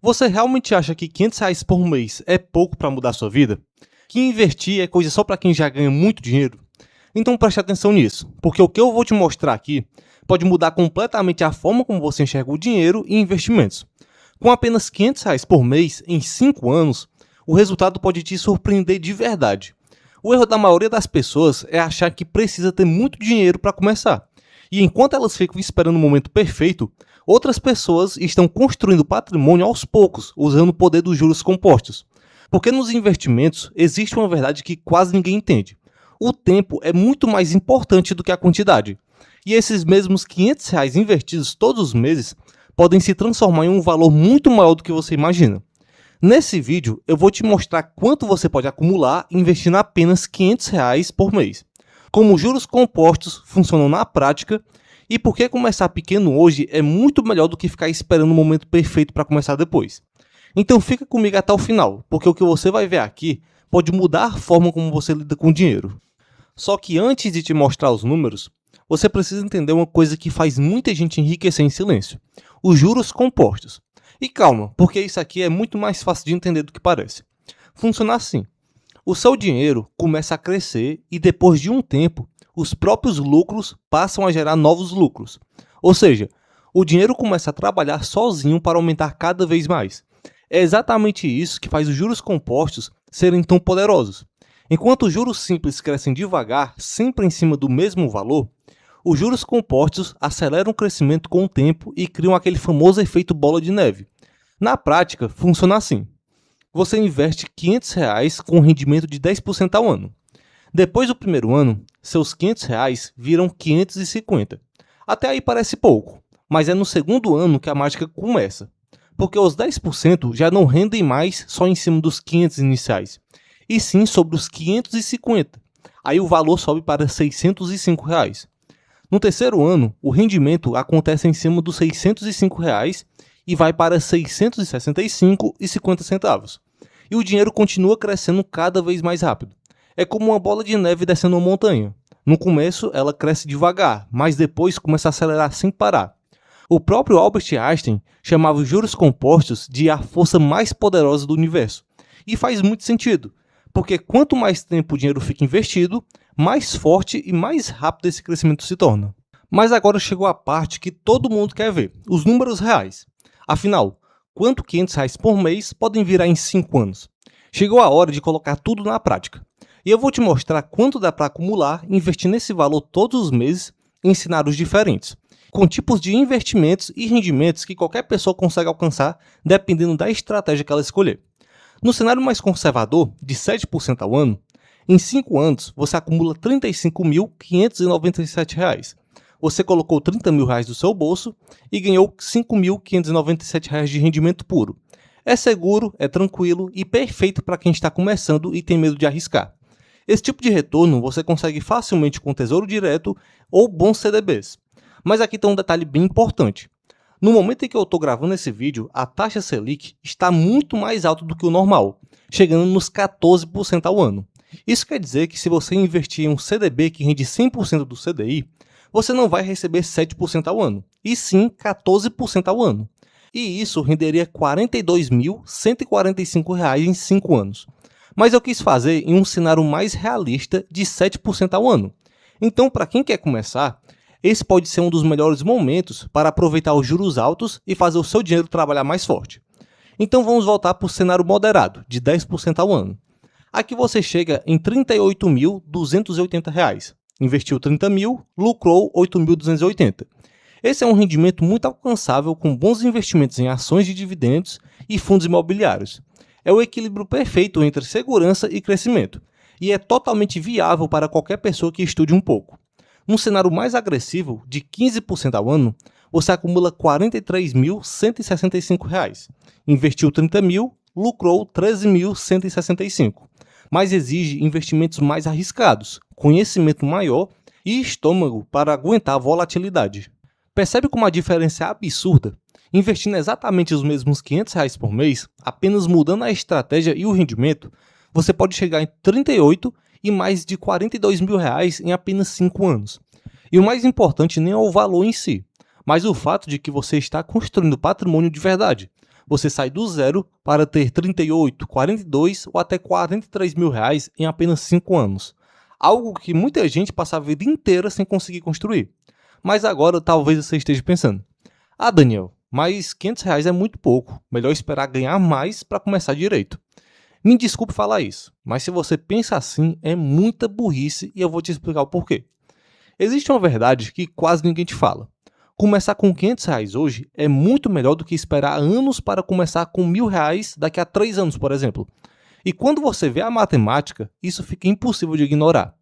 Você realmente acha que R$ 500 por mês é pouco para mudar a sua vida? Que investir é coisa só para quem já ganha muito dinheiro? Então preste atenção nisso, porque o que eu vou te mostrar aqui pode mudar completamente a forma como você enxerga o dinheiro e investimentos. Com apenas R$ 500 por mês em 5 anos, o resultado pode te surpreender de verdade. O erro da maioria das pessoas é achar que precisa ter muito dinheiro para começar. E enquanto elas ficam esperando o momento perfeito, outras pessoas estão construindo patrimônio aos poucos, usando o poder dos juros compostos. Porque nos investimentos existe uma verdade que quase ninguém entende. O tempo é muito mais importante do que a quantidade. E esses mesmos R$ 500 investidos todos os meses podem se transformar em um valor muito maior do que você imagina. Nesse vídeo, eu vou te mostrar quanto você pode acumular investindo apenas R$ 500 por mês. Como os juros compostos funcionam na prática e por que começar pequeno hoje é muito melhor do que ficar esperando o momento perfeito para começar depois. Então fica comigo até o final, porque o que você vai ver aqui pode mudar a forma como você lida com o dinheiro. Só que antes de te mostrar os números, você precisa entender uma coisa que faz muita gente enriquecer em silêncio: os juros compostos. E calma, porque isso aqui é muito mais fácil de entender do que parece. Funciona assim: o seu dinheiro começa a crescer e depois de um tempo, os próprios lucros passam a gerar novos lucros. Ou seja, o dinheiro começa a trabalhar sozinho para aumentar cada vez mais. É exatamente isso que faz os juros compostos serem tão poderosos. Enquanto os juros simples crescem devagar, sempre em cima do mesmo valor, os juros compostos aceleram o crescimento com o tempo e criam aquele famoso efeito bola de neve. Na prática, funciona assim: você investe R$ 500 com um rendimento de 10% ao ano. Depois do primeiro ano, seus R$ 500 viram 550. Até aí parece pouco, mas é no segundo ano que a mágica começa. Porque os 10% já não rendem mais só em cima dos 500 iniciais, e sim sobre os 550. Aí o valor sobe para R$ 605. No terceiro ano, o rendimento acontece em cima dos R$ 605 e vai para R$ 665,50. E o dinheiro continua crescendo cada vez mais rápido. É como uma bola de neve descendo uma montanha. No começo, ela cresce devagar, mas depois começa a acelerar sem parar. O próprio Albert Einstein chamava os juros compostos de a força mais poderosa do universo. E faz muito sentido, porque quanto mais tempo o dinheiro fica investido, mais forte e mais rápido esse crescimento se torna. Mas agora chegou a parte que todo mundo quer ver: os números reais. Afinal, quanto R$ 500 por mês podem virar em 5 anos? Chegou a hora de colocar tudo na prática. E eu vou te mostrar quanto dá para acumular investindo esse valor todos os meses em cenários diferentes, com tipos de investimentos e rendimentos que qualquer pessoa consegue alcançar dependendo da estratégia que ela escolher. No cenário mais conservador, de 7% ao ano, em 5 anos você acumula R$ 35.597. Você colocou R$ 30.000 do seu bolso e ganhou R$ 5.597 de rendimento puro. É seguro, é tranquilo e perfeito para quem está começando e tem medo de arriscar. Esse tipo de retorno você consegue facilmente com Tesouro Direto ou bons CDBs. Mas aqui tem um detalhe bem importante. No momento em que eu estou gravando esse vídeo, a taxa Selic está muito mais alta do que o normal, chegando nos 14% ao ano. Isso quer dizer que se você investir em um CDB que rende 100% do CDI, você não vai receber 7% ao ano, e sim 14% ao ano. E isso renderia R$ 42.145 em 5 anos. Mas eu quis fazer em um cenário mais realista de 7% ao ano. Então, para quem quer começar, esse pode ser um dos melhores momentos para aproveitar os juros altos e fazer o seu dinheiro trabalhar mais forte. Então vamos voltar para o cenário moderado, de 10% ao ano. Aqui você chega em R$ 38.280. Investiu 30 mil, lucrou 8.280. Esse é um rendimento muito alcançável com bons investimentos em ações de dividendos e fundos imobiliários. É o equilíbrio perfeito entre segurança e crescimento, e é totalmente viável para qualquer pessoa que estude um pouco. Num cenário mais agressivo, de 15% ao ano, você acumula R$ 43.165. Investiu 30 mil, lucrou 13.165. Mas exige investimentos mais arriscados, conhecimento maior e estômago para aguentar a volatilidade. Percebe como a diferença é absurda? Investindo exatamente os mesmos R$ 500 por mês, apenas mudando a estratégia e o rendimento, você pode chegar em 38 e mais de R$ 42 mil em apenas 5 anos. E o mais importante nem é o valor em si, mas o fato de que você está construindo patrimônio de verdade. Você sai do zero para ter 38, 42 ou até 43 mil reais em apenas 5 anos. Algo que muita gente passa a vida inteira sem conseguir construir. Mas agora talvez você esteja pensando: ah, Daniel, mas 500 reais é muito pouco. Melhor esperar ganhar mais para começar direito. Me desculpe falar isso, mas se você pensa assim, é muita burrice e eu vou te explicar o porquê. Existe uma verdade que quase ninguém te fala. Começar com 500 reais hoje é muito melhor do que esperar anos para começar com 1.000 reais daqui a 3 anos, por exemplo. E quando você vê a matemática, isso fica impossível de ignorar.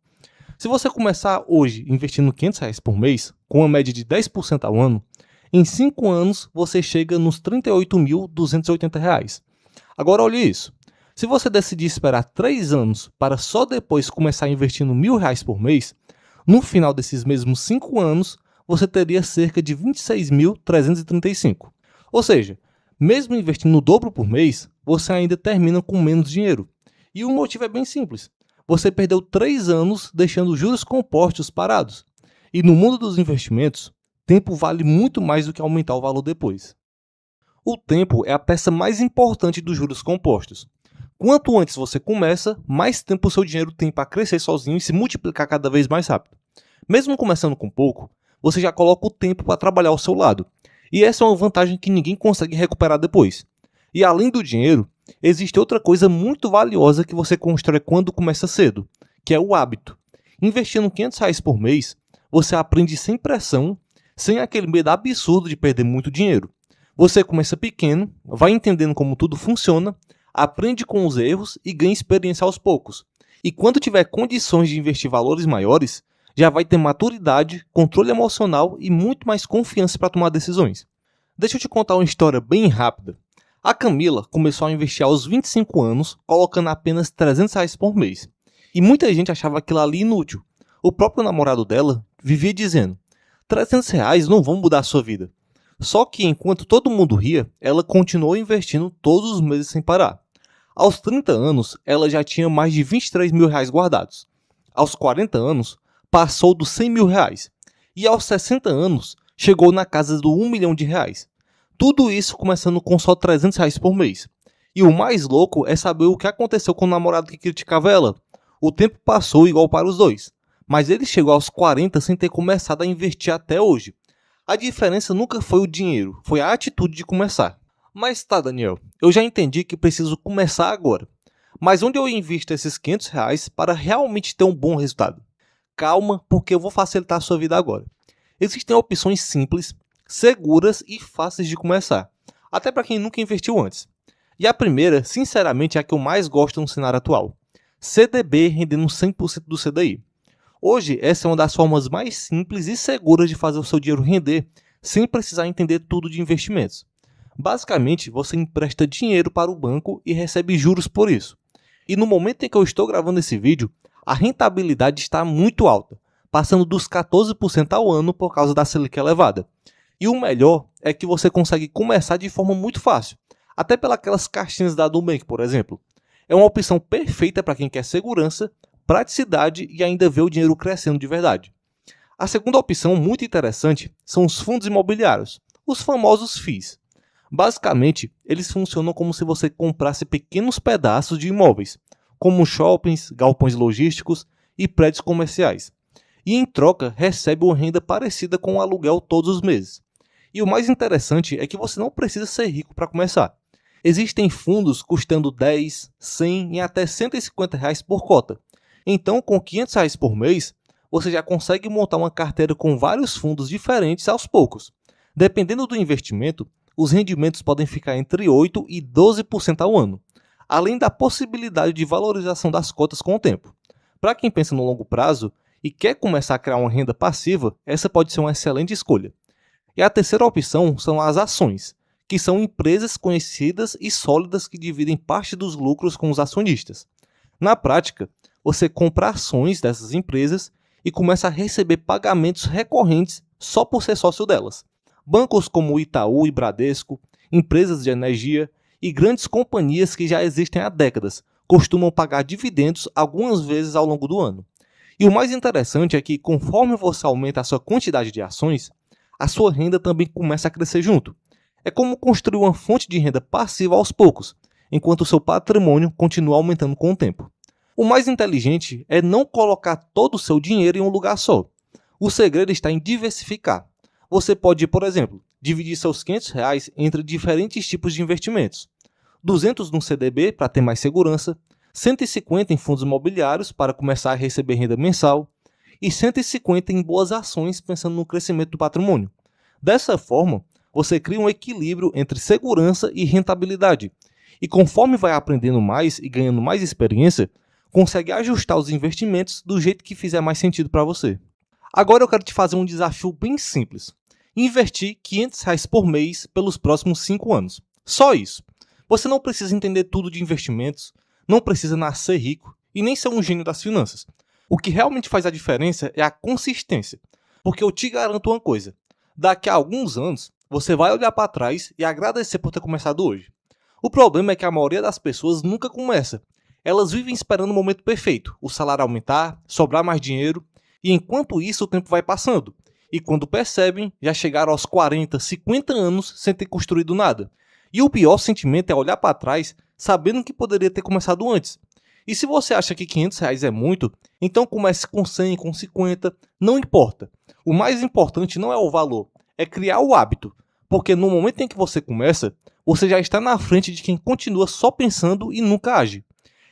Se você começar hoje investindo 500 reais por mês, com uma média de 10% ao ano, em 5 anos você chega nos 38.280 reais. Agora olhe isso. Se você decidir esperar 3 anos para só depois começar investindo 1.000 reais por mês, no final desses mesmos 5 anos, você teria cerca de 26.335. Ou seja, mesmo investindo o dobro por mês, você ainda termina com menos dinheiro. E o motivo é bem simples. Você perdeu 3 anos deixando os juros compostos parados. E no mundo dos investimentos, tempo vale muito mais do que aumentar o valor depois. O tempo é a peça mais importante dos juros compostos. Quanto antes você começa, mais tempo o seu dinheiro tem para crescer sozinho e se multiplicar cada vez mais rápido. Mesmo começando com pouco, você já coloca o tempo para trabalhar ao seu lado. E essa é uma vantagem que ninguém consegue recuperar depois. E além do dinheiro, existe outra coisa muito valiosa que você constrói quando começa cedo, que é o hábito. Investindo 500 reais por mês, você aprende sem pressão, sem aquele medo absurdo de perder muito dinheiro. Você começa pequeno, vai entendendo como tudo funciona, aprende com os erros e ganha experiência aos poucos. E quando tiver condições de investir valores maiores, já vai ter maturidade, controle emocional e muito mais confiança para tomar decisões. Deixa eu te contar uma história bem rápida. A Camila começou a investir aos 25 anos, colocando apenas 300 reais por mês. E muita gente achava aquilo ali inútil. O próprio namorado dela vivia dizendo: 300 reais não vão mudar a sua vida. Só que enquanto todo mundo ria, ela continuou investindo todos os meses sem parar. Aos 30 anos, ela já tinha mais de 23 mil reais guardados. Aos 40 anos, passou dos 100 mil reais. E aos 60 anos, chegou na casa do 1 milhão de reais. Tudo isso começando com só 300 reais por mês. E o mais louco é saber o que aconteceu com o namorado que criticava ela. O tempo passou igual para os dois. Mas ele chegou aos 40 sem ter começado a investir até hoje. A diferença nunca foi o dinheiro, foi a atitude de começar. Mas tá, Daniel, eu já entendi que preciso começar agora. Mas onde eu invisto esses 500 reais para realmente ter um bom resultado? Calma, porque eu vou facilitar a sua vida agora. Existem opções simples, seguras e fáceis de começar, até para quem nunca investiu antes. E a primeira, sinceramente, é a que eu mais gosto no cenário atual. CDB rendendo 100% do CDI. Hoje, essa é uma das formas mais simples e seguras de fazer o seu dinheiro render sem precisar entender tudo de investimentos. Basicamente, você empresta dinheiro para o banco e recebe juros por isso. E no momento em que eu estou gravando esse vídeo, a rentabilidade está muito alta, passando dos 14% ao ano por causa da Selic elevada. E o melhor é que você consegue começar de forma muito fácil, até pelas caixinhas da Nubank, por exemplo. É uma opção perfeita para quem quer segurança, praticidade e ainda ver o dinheiro crescendo de verdade. A segunda opção muito interessante são os fundos imobiliários, os famosos FIIs. Basicamente, eles funcionam como se você comprasse pequenos pedaços de imóveis, como shoppings, galpões logísticos e prédios comerciais. E em troca, recebe uma renda parecida com o aluguel todos os meses. E o mais interessante é que você não precisa ser rico para começar. Existem fundos custando 10, 100 e até 150 reais por cota. Então, com 500 reais por mês, você já consegue montar uma carteira com vários fundos diferentes aos poucos. Dependendo do investimento, os rendimentos podem ficar entre 8% e 12% ao ano, além da possibilidade de valorização das cotas com o tempo. Para quem pensa no longo prazo e quer começar a criar uma renda passiva, essa pode ser uma excelente escolha. E a terceira opção são as ações, que são empresas conhecidas e sólidas que dividem parte dos lucros com os acionistas. Na prática, você compra ações dessas empresas e começa a receber pagamentos recorrentes só por ser sócio delas. Bancos como Itaú e Bradesco, empresas de energia e grandes companhias que já existem há décadas costumam pagar dividendos algumas vezes ao longo do ano. E o mais interessante é que, conforme você aumenta a sua quantidade de ações, a sua renda também começa a crescer junto. É como construir uma fonte de renda passiva aos poucos, enquanto o seu patrimônio continua aumentando com o tempo. O mais inteligente é não colocar todo o seu dinheiro em um lugar só. O segredo está em diversificar. Você pode, por exemplo, dividir seus R$ 500 entre diferentes tipos de investimentos. 200 no CDB para ter mais segurança, 150 em fundos imobiliários para começar a receber renda mensal e 150 em boas ações pensando no crescimento do patrimônio. Dessa forma, você cria um equilíbrio entre segurança e rentabilidade. E conforme vai aprendendo mais e ganhando mais experiência, consegue ajustar os investimentos do jeito que fizer mais sentido para você. Agora eu quero te fazer um desafio bem simples. Investir R$ 500 por mês pelos próximos 5 anos. Só isso. Você não precisa entender tudo de investimentos, não precisa nascer rico e nem ser um gênio das finanças. O que realmente faz a diferença é a consistência. Porque eu te garanto uma coisa, daqui a alguns anos você vai olhar para trás e agradecer por ter começado hoje. O problema é que a maioria das pessoas nunca começa. Elas vivem esperando o momento perfeito, o salário aumentar, sobrar mais dinheiro, e enquanto isso o tempo vai passando. E quando percebem, já chegaram aos 40, 50 anos sem ter construído nada. E o pior sentimento é olhar para trás sabendo que poderia ter começado antes. E se você acha que R$ 500 é muito, então comece com 100, com 50, não importa. O mais importante não é o valor, é criar o hábito. Porque no momento em que você começa, você já está na frente de quem continua só pensando e nunca age.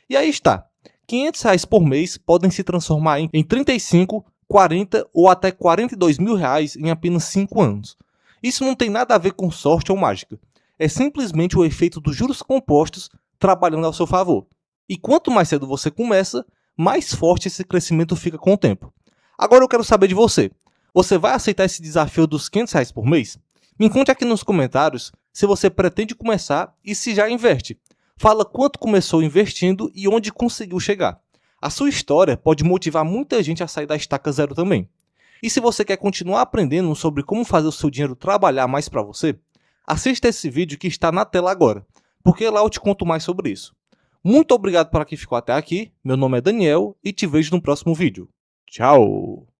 E aí está, R$ 500 por mês podem se transformar em 35, 40 ou até R$ 42 mil em apenas 5 anos. Isso não tem nada a ver com sorte ou mágica. É simplesmente o efeito dos juros compostos trabalhando ao seu favor. E quanto mais cedo você começa, mais forte esse crescimento fica com o tempo. Agora eu quero saber de você. Você vai aceitar esse desafio dos R$ 500 por mês? Me conte aqui nos comentários se você pretende começar e se já investe. Fala quanto começou investindo e onde conseguiu chegar. A sua história pode motivar muita gente a sair da estaca zero também. E se você quer continuar aprendendo sobre como fazer o seu dinheiro trabalhar mais para você, assista esse vídeo que está na tela agora, porque lá eu te conto mais sobre isso. Muito obrigado para quem ficou até aqui, meu nome é Daniel e te vejo no próximo vídeo. Tchau!